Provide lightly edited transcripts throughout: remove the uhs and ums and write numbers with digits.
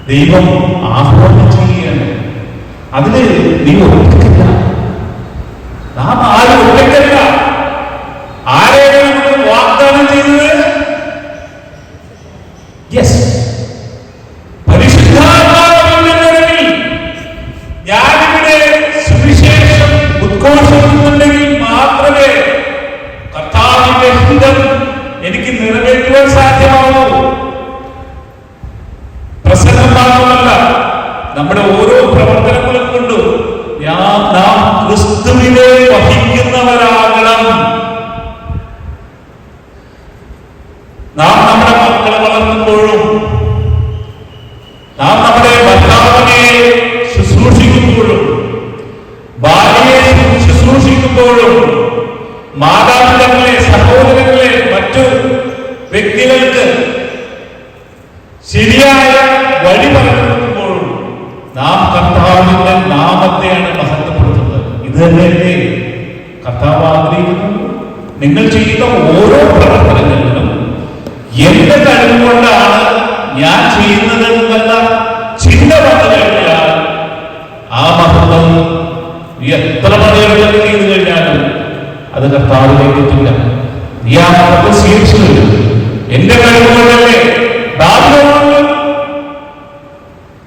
ദൈവം ആഹ്വാനം ചെയ്യുകയാണ്. അതിന് നീ ഒറ്റയ്ക്കല്ല, നാം ആരും ഒറ്റയ്ക്കല്ല. ആരെയാണ് നമുക്ക് വാഗ്ദാനം ചെയ്തത്? യെസ്, പരിശുദ്ധാത്മാവിൽ ഞാനിവിടെ സുവിശേഷം ഉദ്ഘോഷിക്കുന്നുണ്ടെങ്കിൽ മാത്രമേ കർത്താവിന്റെ ഹിതം എനിക്ക് നിറവേറ്റുവാൻ സാധ്യമാവൂ. പ്രസംഗം മാത്രമല്ല, നമ്മുടെ ഓരോ പ്രവർത്തനങ്ങളും കൊണ്ടും നാം ക്രിസ്തുവിനെ വഹിക്കുന്നവരാകണം. നാം നമ്മുടെ മക്കളെ വളർത്തുമ്പോഴും, നാം നമ്മുടെ ഭർത്താവിനെ ശുശ്രൂഷിക്കുമ്പോഴും, ഭാര്യയെ ശുശ്രൂഷിക്കുമ്പോഴും, മാതാപിതാക്കളെ, സഹോദരങ്ങളെ, മറ്റു വ്യക്തികൾക്ക് ശരിയായ വഴി പറഞ്ഞുകൊടുക്കുമ്പോഴും നാം കർത്താവിന്റെ നാമത്തെയാണ് മഹത്വപ്പെടുത്തുന്നത്. ഇത് തന്നെയല്ലേ കർത്താവ് ആഗ്രഹിക്കുന്നത്? നിങ്ങൾ ചെയ്യുന്ന ഓരോ പ്രവർത്തനങ്ങളിലും എന്റെ കഴിവുകൊണ്ടാണ് ഞാൻ ചെയ്യുന്നത് എന്നുള്ള ചിന്ത വന്നു കഴിഞ്ഞാൽ ആ മഹത്വം എത്ര പണികൾ ചെയ്തു കഴിഞ്ഞാലും അത് കർത്താവിലേക്ക് എത്തില്ല. നീ ആ മഹത്വം സ്വീകരിച്ചു. എന്റെ കഴിവുകൊണ്ടല്ലേ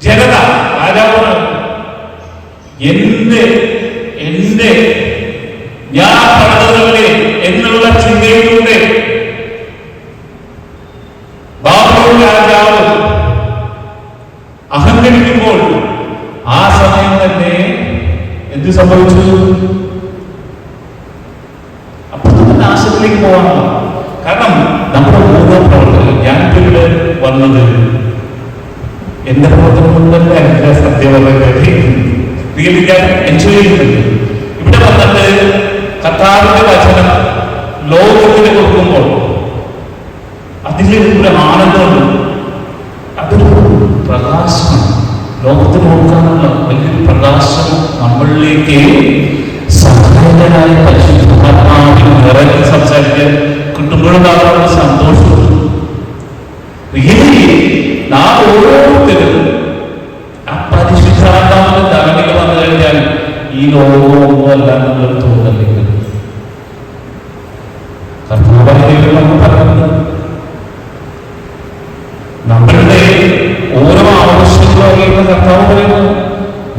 ജനത രാജാവാണ് എന്റെ ഞാൻ പറഞ്ഞതല്ലേ എന്നുള്ള ചിന്തയിലൂടെ ബാബുൽ രാജാവ് അഹങ്കരിക്കുമ്പോൾ ആ സമയം തന്നെ എന്ത് സംഭവിച്ചു? അപ്പോൾ നാശത്തിലേക്ക് പോകാനുള്ള കാരണം നമ്മുടെ ഓരോ പ്രവർത്തനം, ഞാനിപ്പോ ഇവിടെ വന്നത് എന്റെ പ്രവർത്തനം കൊണ്ടല്ല, എന്റെ സത്യവതി റിയലി ഞാൻ എൻജോയ് ചെയ്യുന്നുണ്ട്. ഇവിടെ വന്നിട്ട് കർത്താവിന്റെ വചനം ലോകത്തിന് കൊടുക്കുമ്പോൾ അതിൽ ഒരു ആനന്ദമുണ്ട്. അതൊരു പ്രകാശമാണ്. ലോകത്തിന് കൊടുക്കാനുള്ള വലിയൊരു പ്രകാശം നമ്മളിലേക്ക് സഹായകനായ പരിശുദ്ധാത്മാവിൽ നിറഞ്ഞ് സംസാരിക്കാൻ കിട്ടുമ്പോഴും നാളെ സന്തോഷമുണ്ട്. റിയലി നാം ഓരോരുത്തരും ആ പരിശുദ്ധാത്മാവിന്റെ ധരണികൾ വന്നു കഴിഞ്ഞാൽ ഈ ലോകമൊന്നുമല്ല എന്നുള്ളൊരു തോന്നലേക്ക് കർത്താവായിട്ട് നമ്മൾ പറയുന്നത് നമ്മളുടെ ഓരോ ആവശ്യങ്ങളും അറിയുന്ന കർത്താവ് പറയുന്നു,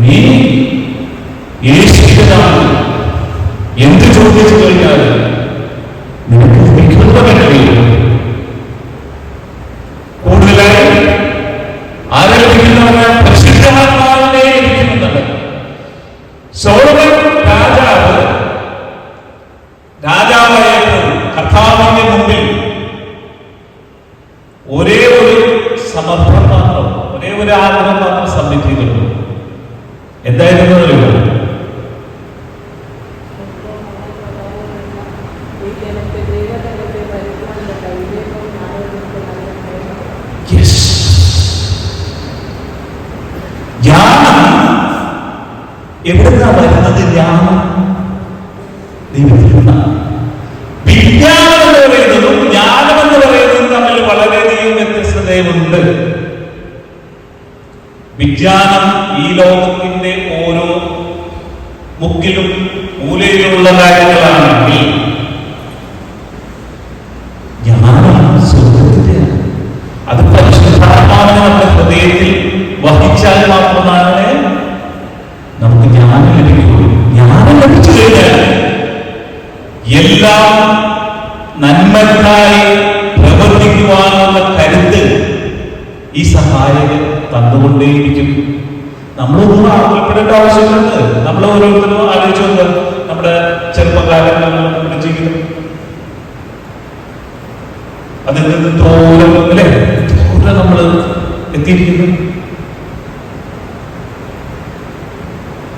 നീ യേശുവിനാണ് എന്ത് ചോദിച്ചു കഴിഞ്ഞാൽ നിനക്ക് ലഭിക്കുന്നതല്ലേ. കൂടുതലായി ആരോപിക്കുന്നവരെ പരിശുദ്ധാത്മാവിനെ ലഭിക്കുന്നുണ്ട്. സോളമൻ രാജാവായപ്പോൾ കർത്താവിന്റെ മുമ്പിൽ ഒരേ ഒരു സമർപ്പണം മാത്രം, ഒരേ ഒരു ആഗ്രഹം മാത്രം സബ്മിറ്റ് ചെയ്തിരുന്നു. എന്തായിരുന്നു? എവിടുന്നാ വരുന്നത്? ജ്ഞാനം ദൈവത്തിൽ നിന്നാണ്. വിജ്ഞാനം എന്ന് പറയുന്നതും ജ്ഞാനം എന്ന് പറയുന്നതും തമ്മിൽ വളരെയധികം വ്യത്യസ്തതയുണ്ട്. വിജ്ഞാനം ഈ ലോകത്തിന്റെ ഓരോ മുക്കിലും മൂലയിലുള്ള കാര്യങ്ങളാണെങ്കിൽ ജ്ഞാനം സ്വർഗ്ഗത്തിന്റെയാണ്. അത് പരിശുദ്ധാത്മാവിനെ നമ്മുടെ ഹൃദയത്തിൽ വഹിച്ചാൽ മാത്രമാണ് നമുക്ക് ജ്ഞാനം ലഭിക്കുകയുള്ളൂ. ജ്ഞാനം ലഭിച്ചു കഴിഞ്ഞാൽ എല്ലാം നന്മക്കായി പ്രവർത്തിക്കുവാനുള്ള കരുത്ത് ഈ സഹായകൻ തന്നുകൊണ്ടേയിരിക്കും. നമ്മളൊന്നും ആകുലപ്പെടേണ്ട ആവശ്യമുണ്ട്. നമ്മൾ ഓരോരുത്തരും ആലോചിച്ചു നോക്കുക, നമ്മുടെ ചെറുപ്പകാലങ്ങളിൽ നമ്മുടെ ജീവിതം അതിൽ നിന്ന് തോരം അല്ലെ തോരം നമ്മൾ എത്തിയിരിക്കുന്നു.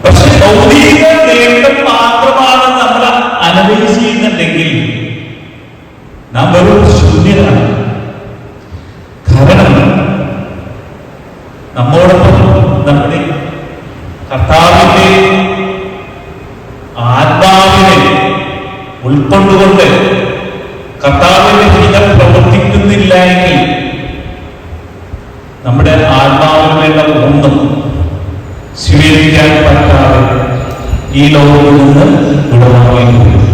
പക്ഷെ ഭൗതിക നേട്ടം മാത്രമാണ് നമ്മൾ അനലൈസ് ചെയ്യുന്നുണ്ടെങ്കിൽ നാം വെറും ശൂന്യരാണ്. കാരണം നമ്മോടൊപ്പം നമ്മുടെ കർത്താവിന്റെ ആത്മാവിനെ ഉൾക്കൊണ്ടുകൊണ്ട് കർത്താവിന്റെ ഹിതം പ്രവർത്തിക്കുന്നില്ല എങ്കിൽ നമ്മുടെ ആത്മാവിന് വേണ്ട ലോകത്തിൽ നിന്ന് വിടവാങ്ങേണ്ടി വരും.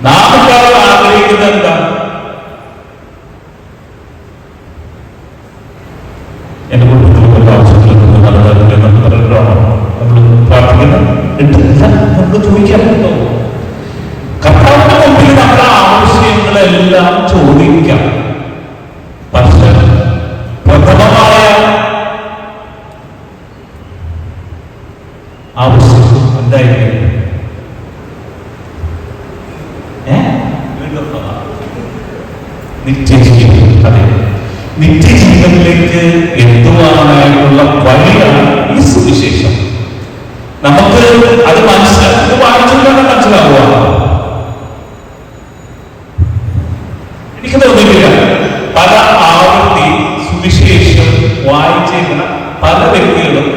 നാം ആഗ്രഹിക്കുന്നത് എന്താ? എന്റെ കുടുംബത്തിലുള്ള ആവശ്യത്തിലൊന്നും നടന്നില്ലെന്ന് പറഞ്ഞിട്ടാണോ നമ്മൾ പ്രാർത്ഥിക്കുന്നത്? നമുക്ക് ചോദിക്കാൻ പറ്റുമോ? കർത്താവിന്റെ മുമ്പിൽ നമ്മുടെ ആവശ്യങ്ങളെല്ലാം ചോദിക്കാം. പക്ഷെ പ്രഥമമായ ആവശ്യം എന്തായിരിക്കും? നിത്യജീവൻ. അതെ, നിത്യജീവനിലേക്ക് എത്തുവാനായിട്ടുള്ള വഴിയാണ് ഈ സുവിശേഷം. നമുക്ക് അത് വായിച്ചുകൊണ്ടാണ് മനസ്സിലാവുക. എനിക്ക് തോന്നിയില്ല പല ആവർത്തി സുവിശേഷം വായിച്ചിരുന്ന പല വ്യക്തികളും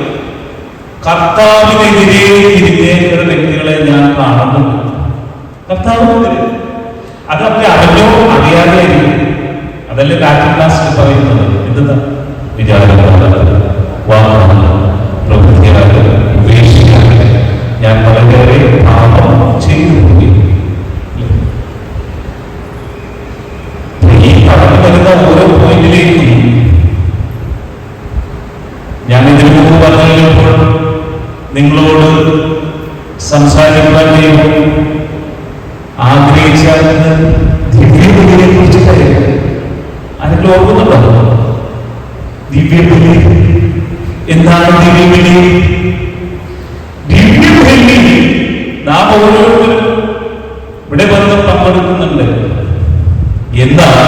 കർത്താവിനെതിരെ തിരിഞ്ഞേക്കുന്ന വ്യക്തികളെ ഞാൻ കാണുന്നുണ്ട്. കർത്താവിനെതിരെ അത് അവരെ അറിഞ്ഞോ അറിയാതെ അതല്ലേ ലാറ്റിൻ ക്ലാസ്സിൽ പറയുന്നത്. എന്താ വിചാരങ്ങളാണ്, വാഹനങ്ങൾ, പ്രവൃത്തിയാലും ഉപേക്ഷിക്കാതെ ഞാൻ വളരെയേറെ പാപം ചെയ്തു പോയി. ഈ കടന്നു വരുന്ന ഓരോ പോയിന്റിലേക്കും ഞാൻ ഇതിനു മുമ്പ് പറഞ്ഞപ്പോൾ നിങ്ങളോട് സംസാരിക്കാൻ ദൈവം ആഗ്രഹിച്ച ദിവ്യബലിയെ കുറിച്ച് പറയുക. ആരെങ്കിലും ഓർക്കുന്നുണ്ടോ? ദിവ്യബലി എന്താണ്? ദിവ്യബലി നാം ഓരോരുത്തരും ഇവിടെ വന്ന് പങ്കെടുക്കുന്നുണ്ട്. എന്താണ്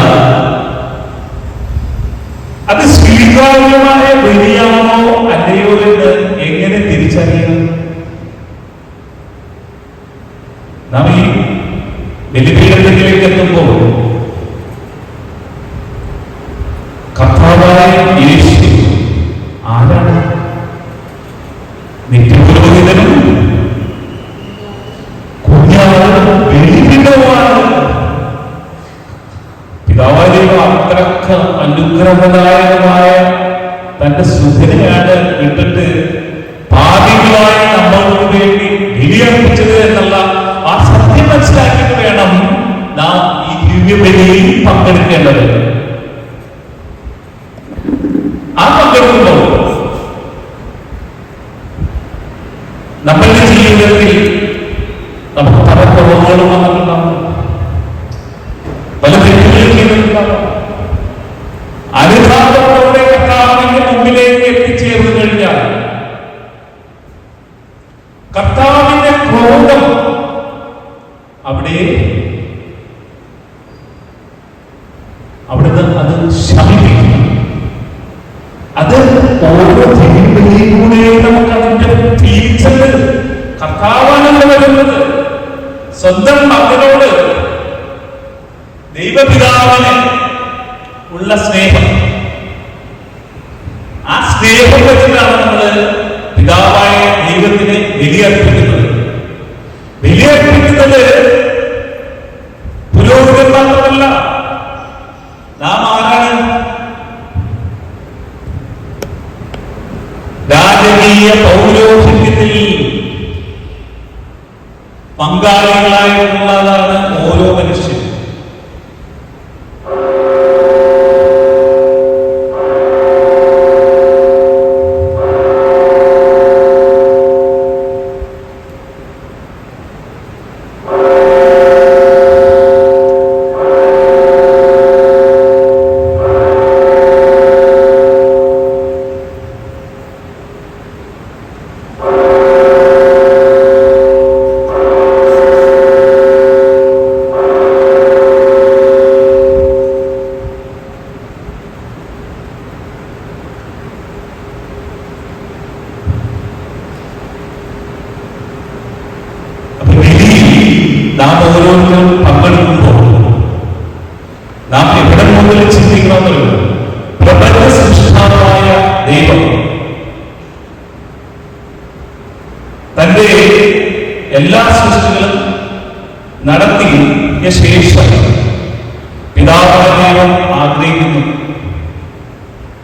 അത്? സ്വീകാര്യമായ ബലിയാണോ അല്ലയോ എന്ന് എങ്ങനെ തിരിച്ചറിയണം? നാം ഈ ബലിപീഠത്തിലേക്ക് എത്തുമ്പോൾ കർത്താവായ യേശു ആരാണ്? നിത്യപുരോഹിതനും കുഞ്ഞാണ്, ബലിപീഠവുമാണ്. പിതാവായ അത്രക്ക് അനുഗ്രഹദായകമായ തന്റെ സുഖനെയാണ് വിട്ടിട്ട് പാപികളായ നമ്മൾക്ക് വേണ്ടി ബലിയർപ്പിച്ചത് എന്നുള്ള ആ സത്യം മനസ്സിലാക്കിയിട്ട് വേണം നാം ഈ ദിവ്യബലിയിൽ പങ്കെടുക്കേണ്ടത്. ആ പങ്കെടുക്കുമ്പോൾ നമ്മളുടെ ജീവിതത്തിൽ നമുക്ക് പല കുറവുകളും വന്നിട്ടുണ്ടാവും, പല തെറ്റുകൾക്കുണ്ടാവും. അനുതാപത്തോടെ കർത്താവിന്റെ മുമ്പിലേക്ക് എത്തിച്ചേർന്നു കഴിഞ്ഞാൽ കർത്താവിന്റെ ക്രോധം അവിടുന്ന് അത് ശമിപ്പിക്കും. അത് ഓരോ തിരുവലിയിലൂടെ നമുക്ക് അതിന്റെ തിരിച്ചത് കർത്താവാണെന്ന് വരുന്നത്. സ്വന്തം മകനോട് ദൈവപിതാവിന് ഉള്ള സ്നേഹം, ആ സ്നേഹം വെച്ചിട്ടാണ് നമ്മള് പിതാവായ ദൈവത്തിന് ബലിയർപ്പിക്കുന്നത്. ബലിയർപ്പിക്കുന്നത് പുരോഹിതൻ മാത്രമല്ല, നാം ആരാണ്? രാജകീയ പൗരോഹിത്യത്തിൽ പങ്കാളികളായിട്ടുള്ളതാണ് ഓരോ മനുഷ്യരും. നാം ഓരോരുത്തരും പങ്കെടുക്കുമ്പോൾ നാം എവിടെ മുതൽ ചിന്തിക്കണമെന്നല്ലോ. പ്രപഞ്ച സൃഷ്ടാവായ ദൈവം തന്റെ എല്ലാ സൃഷ്ടികളും നടത്തിയ ശേഷം പിതാവായ ദൈവം ആഗ്രഹിക്കുന്നു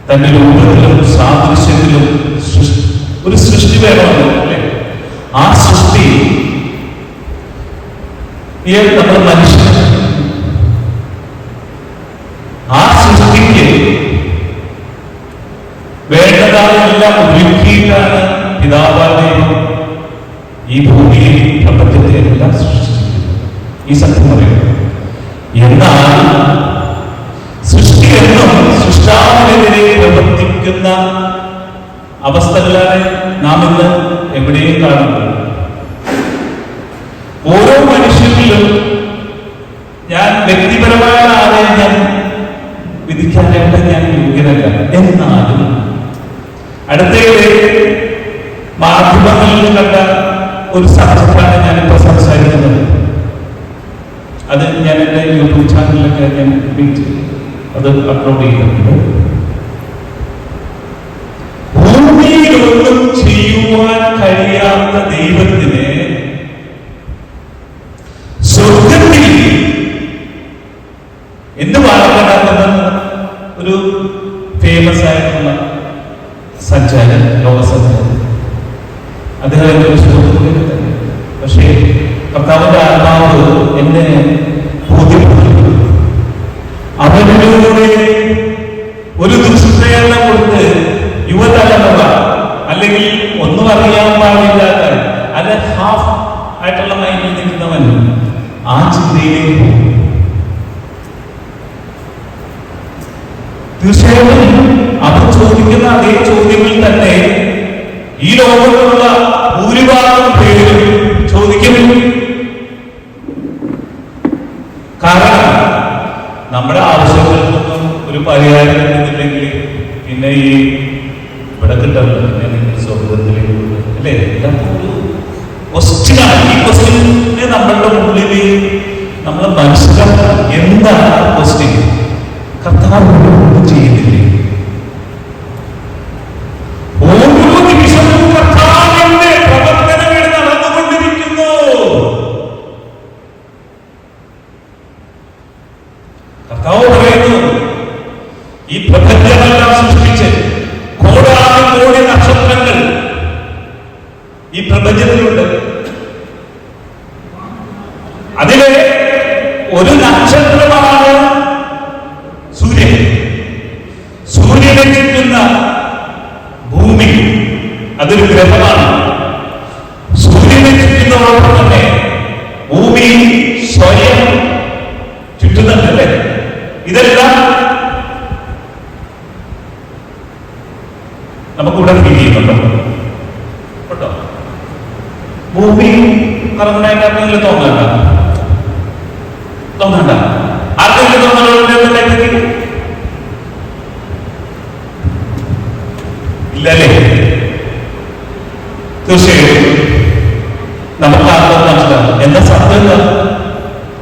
തന്റെ രൂപത്തിലും സാദൃശ്യത്തിലും ഒരു സൃഷ്ടി വേണമെന്ന്. അല്ലെ? ആ സൃഷ്ടി നമ്മൾ മനുഷ്യൻ, ആ സൃഷ്ടിക്ക് വേണ്ടതായെല്ലാം ഒരുക്കിയിട്ടാണ് പിതാവായ ദൈവം ഈ ഭൂമിയിൽ പ്രപഞ്ചത്തെ എല്ലാം സൃഷ്ടിച്ചിരിക്കുന്നത്. ഈ സത്യം പറയുന്നത്. എന്നാൽ സൃഷ്ടി എന്നും സൃഷ്ടാവിനെതിരെ പ്രവർത്തിക്കുന്ന അവസ്ഥകളാണ് നാം ഇന്ന് എവിടെയും കാണുന്നത്. ഓരോ മനുഷ്യരിലും ഞാൻ വ്യക്തിപരമായ ആരെയും ഞാൻ വിധിക്കാനായിട്ട് ഞാൻ യോഗ്യനല്ല. എന്നാലും അടുത്തയിടെ മാധ്യമങ്ങളിൽ കണ്ട ഒരു സബ്ജക്റ്റാണ് ഞാനിപ്പോ സംസാരിക്കുന്നത്. അത് ഞാൻ എൻ്റെ യൂട്യൂബ് ചാനലിലൊക്കെ ഞാൻ അത് അപ്ലോഡ് ചെയ്തിട്ടുണ്ട്. ഭൂമിയിലൊന്നും ചെയ്യുവാൻ കഴിയാത്ത ദൈവത്തിന് സ്വർഗത്തിൽ എന്ത് വാഴപ്പെടാത്ത ഒരു ഫേമസ് ആയിട്ടുള്ള സഞ്ചാരം, ലോകസഞ്ചാരം, അദ്ദേഹം ഒരു സുഹൃത്തുക്കളൊക്കെ തന്നെ. പക്ഷേ കർത്താവിന്റെ ആത്മാവ് എന്നെ ബോധ്യപ്പെട്ടു. അവരിലൂടെ ഒരു ദുഷ്പ്രേരണ കൊടുത്ത് യുവതലമുറ അല്ലെങ്കിൽ ഒന്നും അറിയാൻ പാടില്ലാത്ത അത് ഹാഫ് ആയിട്ടുള്ള മൈൻഡിൽ നിൽക്കുന്നവൻ ആ ചിന്തയിലേക്ക് പോകും. തീർച്ചയായിട്ടും അവർ ചോദിക്കുന്ന അതേ ചോദ്യങ്ങൾ തന്നെ ഈ ലോകത്തുള്ള ഭൂരിഭാഗം പേരും ചോദിക്കുന്നു. കാരണം നമ്മുടെ ആവശ്യങ്ങൾക്കൊന്നും ഒരു പരിഹാരം കിട്ടുന്നില്ലെങ്കിൽ പിന്നെ ഈ ഇവിടെ കിട്ടുന്നില്ല സ്വർഗത്തിലേക്ക് അല്ലേ? ഒരു ക്വസ്റ്റ്യനാണ്. ഈ ക്വസ്റ്റ്യനെ നമ്മളുടെ ഉള്ളിൽ നമ്മൾ മനസ്സിലാക്കണം. എന്താണ് ക്വസ്റ്റ്യൻ? കർത്താവ് ഒന്നും ചെയ്യുന്നില്ലേ? ഓരോ നിമിഷവും കർത്താവിന്റെ പ്രവർത്തനങ്ങൾ നടന്നുകൊണ്ടിരിക്കുന്നു. കർത്താവ് പറയുന്നു, ഈ പ്രപഞ്ചമെല്ലാം സൃഷ്ടിച്ച് കോടാനുകോടി നക്ഷത്രങ്ങൾ ഈ പ്രപഞ്ചത്തിലുണ്ട്. അതിലെ ഒരു നക്ഷത്രമാണ് സൂര്യൻ. സൂര്യനെ ചുറ്റുന്ന ഭൂമി അതൊരു ഗ്രഹമാണ്. സൂര്യനെ ചുറ്റുന്നതോടൊപ്പം തന്നെ ഭൂമി സ്വയം ചുറ്റുന്നുണ്ടല്ലേ? ഇതെല്ലാം നമുക്കിവിടെ ഫീൽ ചെയ്യുന്നുണ്ടോ? കേട്ടോ? ഭൂമി കറങ്ങാനായിട്ട് തോന്നണ്ട ആർക്കെങ്കിലും തോന്നലുണ്ടെങ്കിൽ ഇല്ലല്ലേ? തീർച്ചയായും നമുക്ക് ആർക്കും മനസ്സിലാവും എന്താ സത്യം.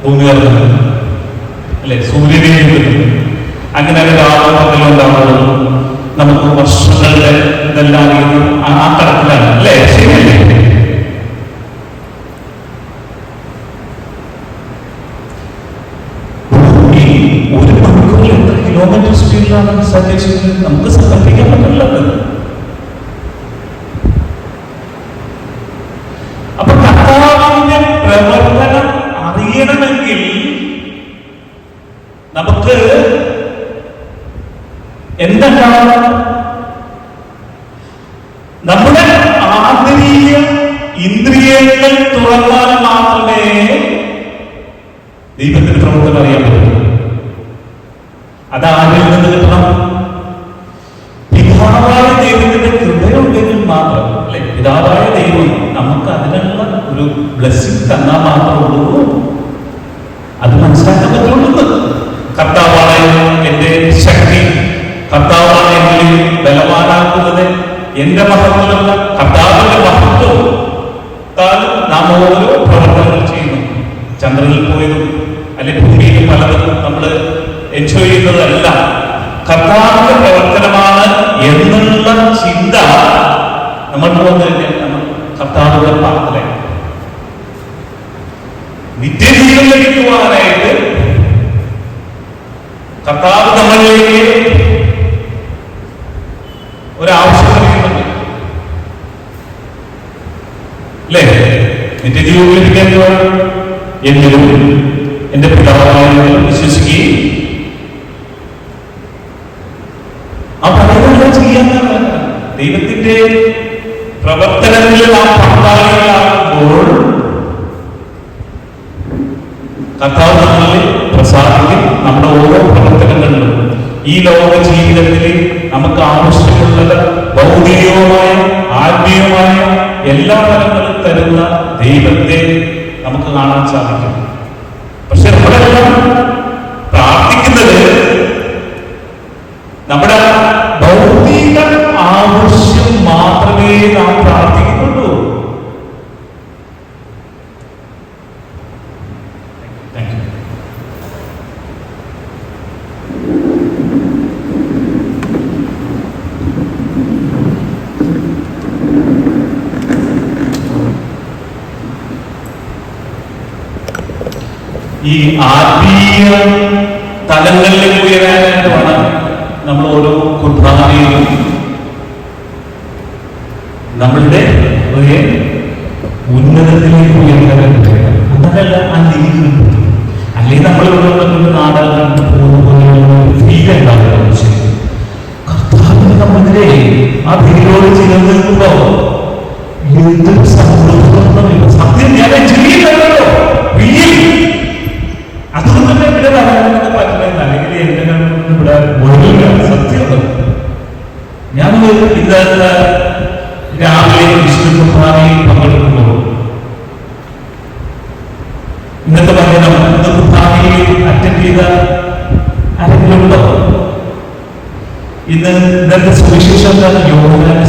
ഭൂമി കറങ്ങുന്നത് അല്ലെ? സൂര്യനെ അങ്ങനെ ഒരു ആളുണ്ടാവുന്നത് നമുക്ക് വർഷങ്ങളുടെ ഇതെല്ലാം അറിയുന്നു. ആ തരത്തിലാണ് അല്ലേ? ശരിയല്ലേ? ഒരു മണിക്കൂറിൽ എത്ര കിലോമീറ്റർ സ്പീഡിലാണ് സഞ്ചരിച്ചത് നമുക്ക് സങ്കല്പിക്കാൻ പറ്റുള്ളത്. അപ്പൊ കർത്താവിന്റെ പ്രവർത്തനം അറിയണമെങ്കിൽ നമുക്ക് എന്താണ്? നമ്മുടെ ആന്തരിക ഇന്ദ്രിയങ്ങൾ തുറന്നാൽ മാത്രമേ ദൈവത്തിന്റെ പ്രവർത്തനം അറിയാൻ പറ്റൂ. അതാരിൽ നിന്ന് കിട്ടണം? പിതാവായ ദൈവത്തിന്റെ കൃപയുണ്ടെങ്കിൽ മാത്രം അല്ലെ? പിതാവായ ദൈവം നമുക്ക് അതിനുള്ള ഒരു ബ്ലെസ്സിംഗ് തന്നാൽ മാത്രമേ ഉള്ളൂ അത് മനസ്സിലാക്കാൻ പറ്റുള്ളൂ. കർത്താവാണ് എന്റെ ശക്തി, കർത്താവാണ് എന്നെ ബലവാനാക്കുന്നത്. എന്റെ മഹത്വമല്ല, കർത്താവിന്റെ മഹത്വം നാം ഓരോ പ്രവർത്തനങ്ങൾ ചെയ്യുന്നു. ചന്ദ്രനിൽ പോയതും അല്ലെ ഭൂമിയിൽ പലതും നമ്മൾ എൻജോയ് ചെയ്യുന്നതല്ല, കർത്താവിന്റെ പ്രവർത്തനമാണ് എന്നുള്ള ചിന്ത നമ്മൾക്ക് വന്നു കഴിഞ്ഞാൽ നമ്മൾ കർത്താവിന്റെ പ്രാർത്ഥന നിത്യജീവൻ ലഭിക്കുവാനായിട്ട് കർത്താവ് നമ്മളിലേക്ക് ഒരാവശ്യം പറയുന്നുണ്ട്. അല്ലേ? നിത്യജീവൻ ലഭിക്കാൻ എങ്കിലും എന്റെ പിതാവായ വിശ്വസിക്കുകയും ആ പറയുന്നത് ചെയ്യാൻ ദൈവത്തിന്റെ പ്രവർത്തനങ്ങളിൽ നാം പങ്കാളികളാകുമ്പോൾ കർത്താവ് നമ്മളിൽ പ്രസാദിക്കും. നമ്മുടെ ഓരോ പ്രവർത്തനങ്ങളിലും ഈ ലോക ജീവിതത്തിൽ നമുക്ക് ആവശ്യമുള്ളത് ഭൗതികവുമായ ആത്മീയമായ എല്ലാ ഫലങ്ങളും തരുന്ന ദൈവത്തെ നമുക്ക് കാണാൻ സാധിക്കും. പക്ഷെ നമ്മളെല്ലാം പ്രാർത്ഥിക്കുന്നത് നമ്മുടെ ഭൗതിക ആവശ്യം മാത്രമേ നാം പ്രാർത്ഥിക്കുന്നുള്ളൂ. ഈ ആത്മീയ തലങ്ങളിലേക്ക് ഉയരാനായിട്ടാണ് നമ്മൾ ഓരോ കുർബാനയിലും നമ്മളുടെ ഉന്നതത്തിലേക്ക് ഉയർത്താനായിട്ട് അതല്ല ആ രീതിയിൽ അല്ലെങ്കിൽ നമ്മൾ നാടകം പോകുന്ന ഫീൽ ഉണ്ടാകും. കർത്താവിന് നമ്മളെ ആ ഭീതിയോട് ചേർന്ന് നിൽക്കുമ്പോ എന്തൊരു സന്തോഷം. സത്യം ഞാൻ ചെയ്യുന്നല്ലോ അതുകൊണ്ട് തന്നെ ഇവിടെ പറയാനൊക്കെ പറ്റുന്നില്ല, അല്ലെങ്കിൽ എങ്ങനെ ഇവിടെ ഒഴിവില്ല. സത്യം ഞാൻ ഇന്നത്തെ രാവിലെ വിശുദ്ധ കുർബാനയിൽ പങ്കെടുക്കുമ്പോൾ ഇന്നത്തെ പറഞ്ഞ ഇന്ന് കുർബാനയിൽ അറ്റൻഡ് ചെയ്ത ആരെങ്കിലും ഉണ്ടോ? ഇന്നത്തെ സുവിശേഷം യോഹന്നാൻ